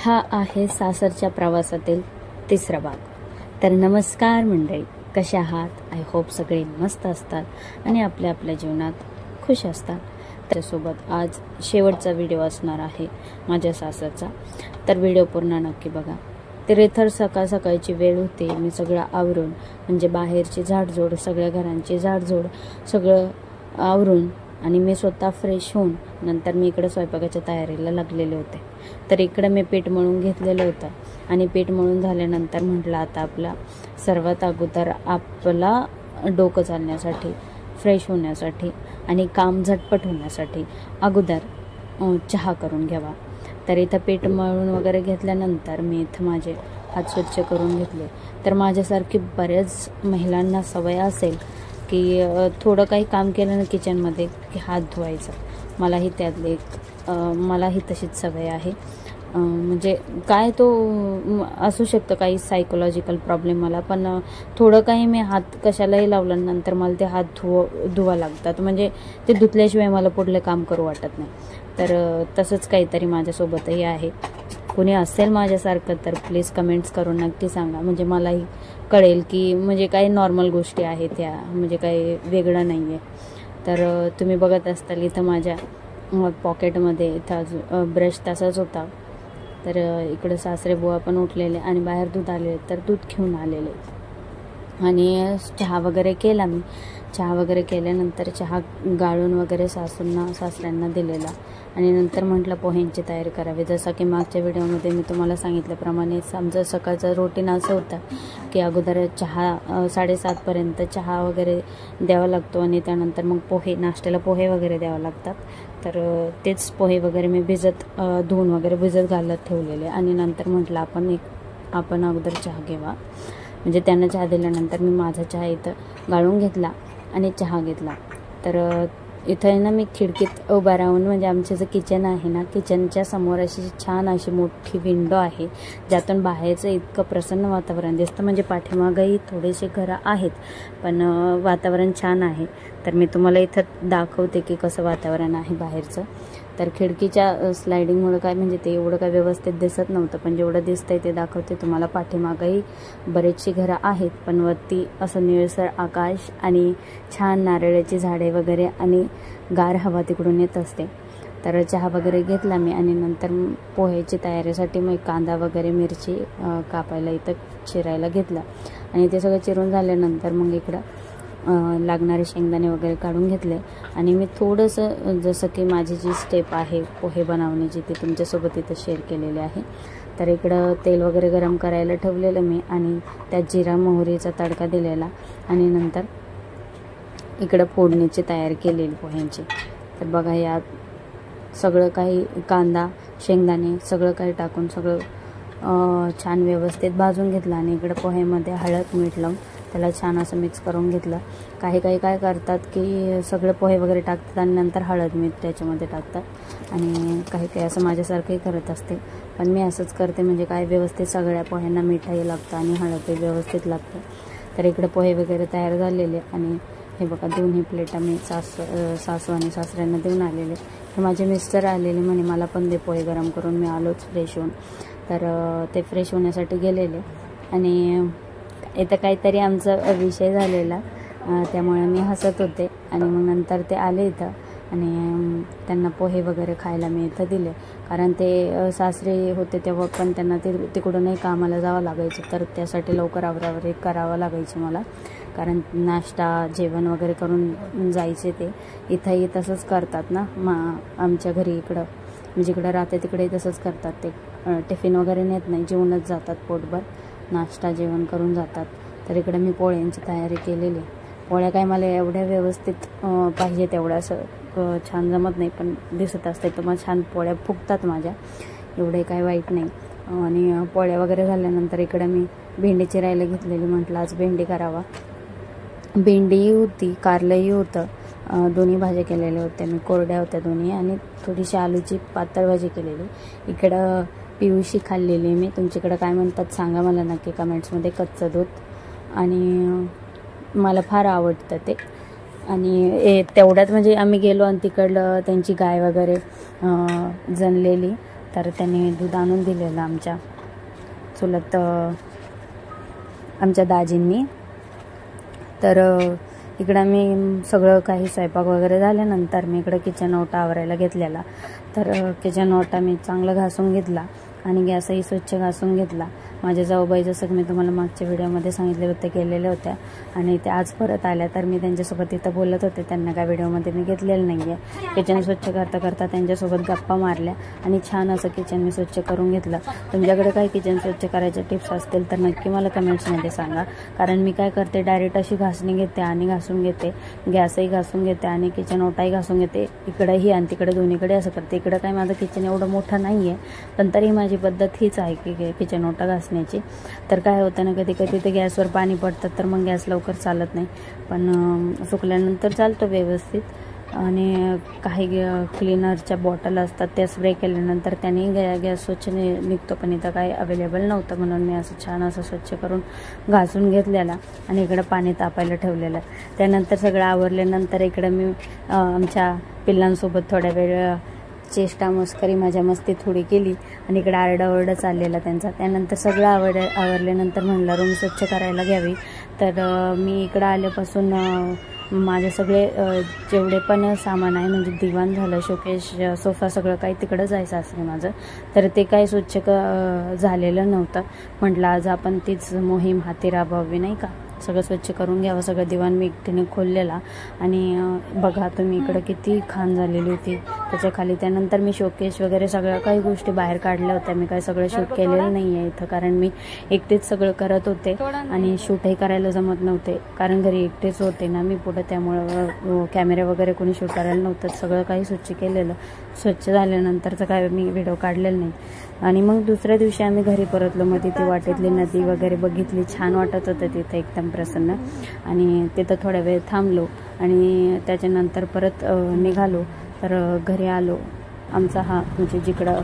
हा आहे सासरच्या प्रवासातील तिसरा भाग। तर नमस्कार मंडळी, कशा आहात? आय होप सगळे मस्त असतात आणि आपल्या आपल्या जीवनात खुश असतात। त्यासोबत आज शेवटचा व्हिडिओ असणार आहे माझ्या सासरचा, तर व्हिडिओ पूर्ण नक्की बघा। तर सकाळ सकाळची वेळ होती, मी सगळं आवरून म्हणजे बाहेरची झाडझोड, सगळ्या घरांची झाडझोड सगळं आवरून आणि मी स्वतः फ्रेश होऊन नंतर मी इकडे स्वयंपाकाच्या तयारीला लागलेले होते। तर इकडे मी पीठ मळून घेतलेलं होतं आणि पीठ मळून झाल्यानंतर म्हटलं आता आपला सर्वात अगोदर आपला डोकं चालण्यासाठी, फ्रेश होण्यासाठी आणि काम झटपट होण्यासाठी अगोदर चहा करून घ्यावा। तर इथं पीठ मळून वगैरे घेतल्यानंतर मी इथं माझे हात स्वच्छ करून घेतले। तर माझ्यासारखी बऱ्याच महिलांना सवय असेल की थोडं काही काम केलं ना किचनमध्ये की हात धुवायचा, मलाही तशीच सवय आहे। म्हणजे काय तो असू शकतं काही सायकोलॉजिकल प्रॉब्लेम मला, पण थोडं काही मी हात कशालाही लावलं नंतर मला ते हात धुवा लागतात, म्हणजे ते धुतल्याशिवाय मला पुढले काम करू वाटत नाही। तर तसंच काहीतरी माझ्यासोबतही आहे। कोणी असेल माझ्यासारखं तर प्लीज कमेंट्स करून नक्की सांगा, म्हणजे मलाही कळेल की म्हणजे काही नॉर्मल गोष्टी आहेत त्या, म्हणजे काही वेगळं नाही आहे। तर तुम्ही बघत असताल इथं माझ्या पॉकेटमध्ये इथं ब्रश तसाच होता। तर इकडे सासरे बुवा पण उठलेले आणि बाहेर दूध आलेले, तर दूध घेऊन आलेले आणि चहा वगैरे केला। मी चहा वगैरे केल्यानंतर चहा गाळून वगैरे सासऱ्यांना दिलेला आणि नंतर म्हटलं पोह्यांची तयारी करावी। जसं की मागच्या व्हिडिओमध्ये मी तुम्हाला सांगितल्याप्रमाणे आमचं सकाळचं रुटीन असं होतं की अगोदर चहा 7:30 पर्यंत चहा वगैरे द्यावा लागतो आणि त्यानंतर मग पोहे, नाश्त्याला पोहे वगैरे द्यावं लागतात। तर तेच पोहे वगैरे मी धुवून वगैरे भिजत घालत ठेवलेले आणि नंतर म्हटलं आपण अगोदर चहा घ्यावा। म्हणजे त्यांना चहा दिल्यानंतर मी माझा चहा इथं गाळून घेतला आणि चहा घेतला। तर इथं आहे ना मी खिडकीत उभा राहून, म्हणजे आमचं जे किचन आहे ना, किचनच्या समोर अशी छान अशी मोठी विंडो आहे ज्यातून बाहेरचं इतकं प्रसन्न वातावरण दिसतं। म्हणजे पाठीमागंही थोडेसे घरं आहेत पण वातावरण छान आहे। तर मी तुम्हाला इथं दाखवते की कसं वातावरण आहे बाहेरचं। तर खिडकीच्या स्लायडिंगमुळे काय म्हणजे ते एवढं काय व्यवस्थित दिसत नव्हतं, पण जेवढं दिसतंय ते दाखवते तुम्हाला। पाठीमागंही बरेचशी घरं आहेत पण वरती असं निळसर आकाश आणि छान नारळाची झाडे वगैरे आणि गार हवा तिकडून येत असते। तर चहा वगैरे घेतला मी आणि नंतर पोह्याची तयारीसाठी मग कांदा वगैरे मिरची कापायला इथं चिरायला घेतला आणि ते सगळं चिरून झाल्यानंतर मग इकडं लागणारे शेंगदाणे वगैरे काढून घेतले आणि मी थोडंसं जसं की माझी जी स्टेप आहे पोहे बनवण्याची ती तुमच्यासोबत इथं शेअर केलेली आहे। तर इकडं तेल वगैरे गरम करायला ठेवलेलं मी आणि त्यात जिरा मोहरीचा तडका दिलेला आणि नंतर इकडं फोडणीची तयारी केलेली पोह्यांची। तर बघा यात सगळं काही कांदा शेंगदाणे सगळं काही टाकून सगळं छान व्यवस्थित भाजून घेतलं आणि इकडं पोह्यामध्ये हळद मीठ लावून त्याला छान असं मिक्स करून घेतलं। काही काय करतात की सगळे पोहे वगैरे टाकतात आणि नंतर हळद मीठ त्याच्यामध्ये टाकतात आणि काही असं माझ्यासारखंही करत असते, पण मी असंच करते। म्हणजे काय व्यवस्थित सगळ्या पोह्यांना मीठही लागतं आणि हळदही व्यवस्थित लागतं। तर इकडे पोहे वगैरे तयार झालेले आणि हे बघा दोन्ही प्लेटा मी सासू आणि सासऱ्यांना देऊन आलेले। तर माझे मिस्टर आलेले म्हणे मला पण दे पोहे गरम करून, मी आलोच फ्रेश होऊन। तर ते फ्रेश होण्यासाठी गेलेले आणि इथं काहीतरी आमचा विषय झालेला, त्यामुळे मी हसत होते आणि मग नंतर ते आले इथं आणि त्यांना पोहे वगैरे खायला मी इथं दिले। कारण ते सासरे होते तेव्हा पण त्यांना तिकडूनही कामाला जावं लागायचं, तर त्यासाठी लवकर आवरावर करावं लागायचं मला, कारण नाश्ता जेवण वगैरे करून जायचे। ते इथंही तसंच करतात ना, आमच्या घरी इकडं मी जिकडं राहते तिकडे तसंच करतात। ते टिफिन वगैरे नेत नाही, जेवूनच जातात, पोटभर नाश्ता जेवण करून जातात। तर इकडे मी पोळ्यांची तयारी केलेली। पोळ्या काय मला एवढ्या व्यवस्थित पाहिजे तेवढ्या असं छान जमत नाही, पण दिसत असते तर मग छान पोळ्या फुगतात माझ्या, एवढे काय वाईट नाही। आणि पोळ्या वगैरे झाल्यानंतर इकडे मी भेंडी चिरायला घेतलेली, म्हटलं आज भेंडी करावा। भेंडीही होती, कारलंही होतं, दोन्ही भाज्या केलेल्या होत्या मी, कोरड्या होत्या दोन्ही आणि थोडीशी आलूची पातळ भाजी केलेली। इकडं पिवशी खाल्लेली मी, तुमच्याकडं काय म्हणतात सांगा मला नक्की कमेंट्समध्ये। कच्चं दूध आणि मला फार आवडतं ते। आणि तेवढ्यात म्हणजे आम्ही गेलो आणि तिकडलं त्यांची गाय वगैरे जनलेली, तर त्यांनी दूध आणून दिलेलं आमच्या चुलत आमच्या दाजींनी. तर इकडं मी सगळं काही स्वयंपाक वगैरे झाल्यानंतर मी इकडं किचन ओटा आवरायला घेतलेला. तर किचन ओटा मी चांगलं घासून घेतला आणि गॅसही स्वच्छ घासून घेतला. माझ्या जाऊबाई जसं की मी तुम्हाला मागच्या व्हिडिओमध्ये सांगितले होते केलेल्या होत्या आणि ते आज परत आल्या. तर मी त्यांच्यासोबत इथं बोलत होते, त्यांना काय व्हिडिओमध्ये मी घेतलेलं नाही आहे. किचन स्वच्छ करता करता त्यांच्यासोबत गप्पा मारल्या आणि छान असं किचन मी स्वच्छ करून घेतलं. तुमच्याकडे काही किचन स्वच्छ करायच्या टिप्स असतील तर नक्की मला कमेंट्समध्ये सांगा. कारण मी काय करते, डायरेक्ट अशी घासणी घेते आणि घासून घेते, गॅसही घासून घेते आणि किचन ओटाही घासून घेते. इकडेही आणि तिकडे दोन्हीकडे असं करते. इकडं काय माझं किचन एवढं मोठं नाही आहे, पण तरी माझी पद्धत हीच आहे की किचन ओटा घासण्याची. तर काय होतं ना, कधी कधी ते गॅसवर पाणी पडतात तर मग गॅस लवकर चालत नाही, पण सुकल्यानंतर चालतो व्यवस्थित. आणि काही क्लिनरच्या बॉटल असतात त्या स्प्रे केल्यानंतर त्याने गॅस स्वच्छ निघतो, पण इथं काही अवेलेबल नव्हतं म्हणून मी असं छान असं स्वच्छ करून घासून घेतलेला आणि इकडं पाणी तापायला ठेवलेलं. त्यानंतर सगळं आवरल्यानंतर इकडं मी आमच्या पिल्लांसोबत थोड्या वेळ चेष्टा मस्करी मजा मस्ती थोडी केली आणि इकडे आरडाओरडा चाललेला त्यांचा. त्यानंतर सगळं आवरल्यानंतर म्हणलं रूम स्वच्छ करायला घ्यावी. तर मी इकडं आल्यापासून माझे सगळे जेवढे पण सामान आहे, म्हणजे दिवाण झालं, शोकेश, सोफा, सगळं काही तिकडंच आहे सासरी माझं. तर ते काही स्वच्छ झालेलं नव्हतं. म्हटलं आज आपण तीच मोहीम हाती राबवावी नाही का, सगळं स्वच्छ करून घ्यावं. सगळं दिवाण मी एकटीने खोललेला आणि बघा तुम्ही इकडं किती घाण झालेली होती त्याच्या खाली. त्यानंतर मी शोकेश वगैरे सगळ्या काही गोष्टी बाहेर काढल्या होत्या. मी काही सगळं शूट केलेलं नाही आहे इथं, कारण मी एकटेच सगळं करत होते आणि शूटही करायला जमत नव्हते, कारण घरी एकटेच होते ना मी पुढं, त्यामुळं कॅमेरा वगैरे कोणी शूट करायला नव्हतं. सगळं काही स्वच्छ केलेलं. स्वच्छ झाल्यानंतरचं काय मी व्हिडिओ काढलेलं नाही. आणि मग दुसऱ्या दिवशी आम्ही घरी परतलो. मग तिथे वाटेतली नदी वगैरे बघितली, छान वाटत होतं तिथे, एकदम प्रसन्न. आणि तिथं थोड्या वेळ थांबलो आणि त्याच्यानंतर परत निघालो. तर घरी आलो. आमचा हा म्हणजे जिकडं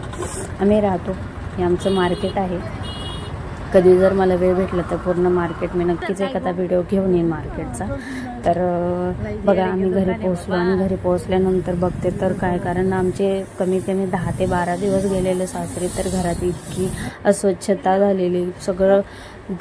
आम्ही राहतो हे आमचं मार्केट आहे. कधी जर मला वेळ भेटला तर पूर्ण मार्केट मी नक्कीच एखादा व्हिडिओ घेऊन येईन मार्केटचा. तर बघा आम्ही घरी पोहोचलो आणि घरी पोहोचल्यानंतर बघते तर काय, कारण आमचे कमी कमी 10 ते 12 दिवस गेलेले सासरी. तर घरात इतकी अस्वच्छता झालेली, सगळं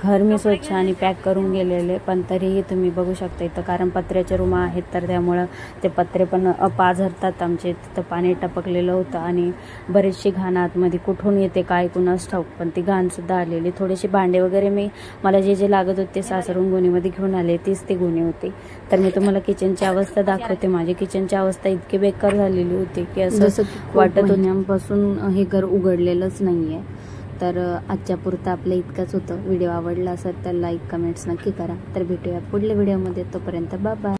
घर मी स्वच्छ आणि पॅक करून गेलेले, पण तरीही तुम्ही बघू शकता इथं, कारण पत्र्याचे रूम आहेत तर त्यामुळं ते पत्रे पण पाझरतात आमचे. तिथं पाणी टपकलेलं होतं आणि बरीचशी घाण आतमध्ये कुठून येते काय कुणास ठाऊक, पण ती घाणसुद्धा आलेली. थोडेसे भांडे वगैरे मला जे लागत होते सासरून गोणीमध्ये घेऊन आले, तीच ती गोणी होती. तर मी तुम्हाला किचनची अवस्था दाखवते. माझी किचनची अवस्था इतकी बेकार झालेली होती की असं वाटत होण्यापासून हे घर उघडलेलंच नाही आहे. तर आजच्या पुरतं आपलं इतकंच होतं. व्हिडिओ आवडला असेल तर लाईक कमेंट्स नक्की करा. तर भेटूया पुढल्या व्हिडिओमध्ये. तोपर्यंत बाय बाय.